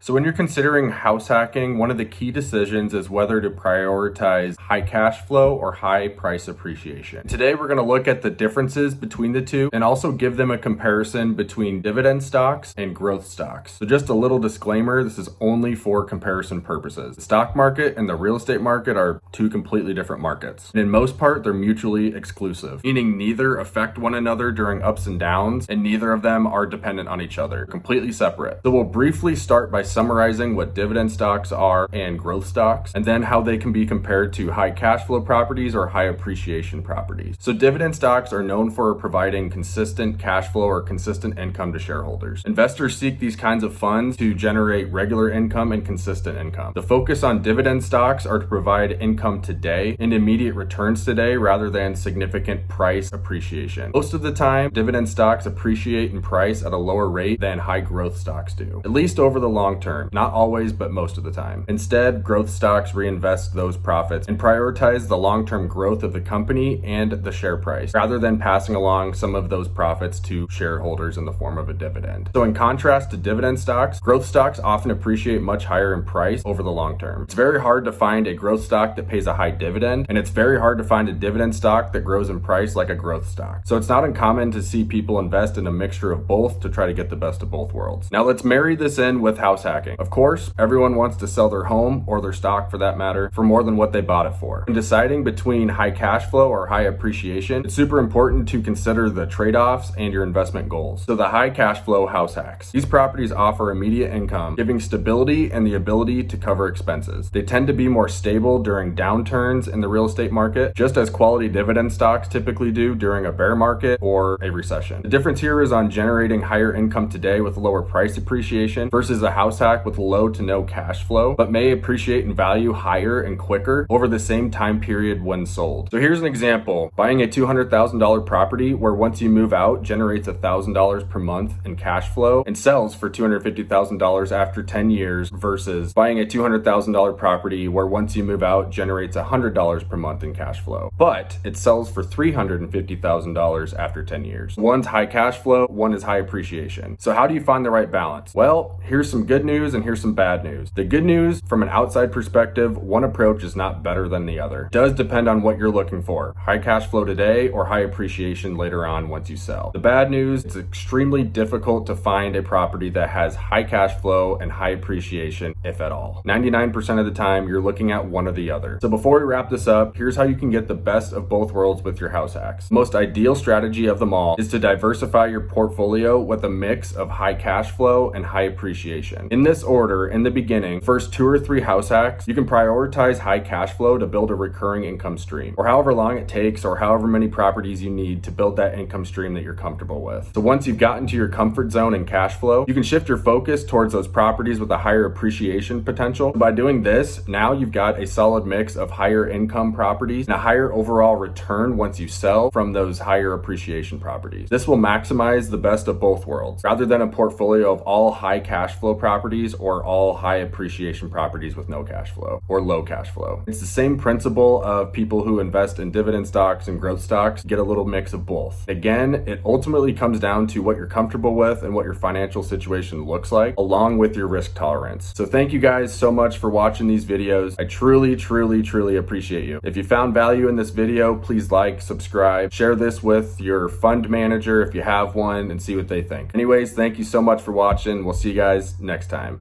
So when you're considering house hacking, one of the key decisions is whether to prioritize high cash flow or high price appreciation. Today, we're going to look at the differences between the two and also give them a comparison between dividend stocks and growth stocks. So just a little disclaimer, this is only for comparison purposes. The stock market and the real estate market are two completely different markets. And in most part, they're mutually exclusive, meaning neither affect one another during ups and downs, and neither of them are dependent on each other, completely separate. So we'll briefly start by summarizing what dividend stocks are and growth stocks, and then how they can be compared to high cash flow properties or high appreciation properties. So dividend stocks are known for providing consistent cash flow or consistent income to shareholders. Investors seek these kinds of funds to generate regular income and consistent income. The focus on dividend stocks are to provide income today and immediate returns today rather than significant price appreciation. Most of the time, dividend stocks appreciate in price at a lower rate than high growth stocks do, at least over the long term. Not always, but most of the time. Instead, growth stocks reinvest those profits and prioritize the long-term growth of the company and the share price, rather than passing along some of those profits to shareholders in the form of a dividend. So in contrast to dividend stocks, growth stocks often appreciate much higher in price over the long term. It's very hard to find a growth stock that pays a high dividend, and it's very hard to find a dividend stock that grows in price like a growth stock. So it's not uncommon to see people invest in a mixture of both to try to get the best of both worlds. Now let's marry this in with house hacking. Of course, everyone wants to sell their home, or their stock for that matter, for more than what they bought it for. In deciding between high cash flow or high appreciation, it's super important to consider the trade-offs and your investment goals. So the high cash flow house hacks. These properties offer immediate income, giving stability and the ability to cover expenses. They tend to be more stable during downturns in the real estate market, just as quality dividend stocks typically do during a bear market or a recession. The difference here is on generating higher income today with lower price appreciation versus a house hack with low to no cash flow, but may appreciate in value higher and quicker over the same time period when sold. So here's an example. Buying a $200,000 property where once you move out generates $1,000 per month in cash flow and sells for $250,000 after 10 years versus buying a $200,000 property where once you move out generates $100 per month in cash flow, but it sells for $350,000 after 10 years. One's high cash flow, one is high appreciation. So how do you find the right balance? Well, here's some good news and here's some bad news. The good news, from an outside perspective, one approach is not better than the other. It does depend on what you're looking for. High cash flow today or high appreciation later on once you sell. The bad news, it's extremely difficult to find a property that has high cash flow and high appreciation, if at all. 99% of the time, you're looking at one or the other. So before we wrap this up, here's how you can get the best of both worlds with your house hacks. The most ideal strategy of them all is to diversify your portfolio with a mix of high cash flow and high appreciation. In this order, in the beginning, first 2 or 3 house hacks, you can prioritize high cash flow to build a recurring income stream, or however long it takes, or however many properties you need to build that income stream that you're comfortable with. So once you've gotten to your comfort zone in cash flow, you can shift your focus towards those properties with a higher appreciation potential. By doing this, now you've got a solid mix of higher income properties and a higher overall return once you sell from those higher appreciation properties. This will maximize the best of both worlds, rather than a portfolio of all high cash flow properties or all high appreciation properties with no cash flow or low cash flow. It's the same principle of people who invest in dividend stocks and growth stocks get a little mix of both. Again, it ultimately comes down to what you're comfortable with and what your financial situation looks like, along with your risk tolerance. So thank you guys so much for watching these videos. I truly appreciate you. If you found value in this video, please like, subscribe, share this with your fund manager if you have one, and see what they think. Anyways, thank you so much for watching. We'll see you guys next time.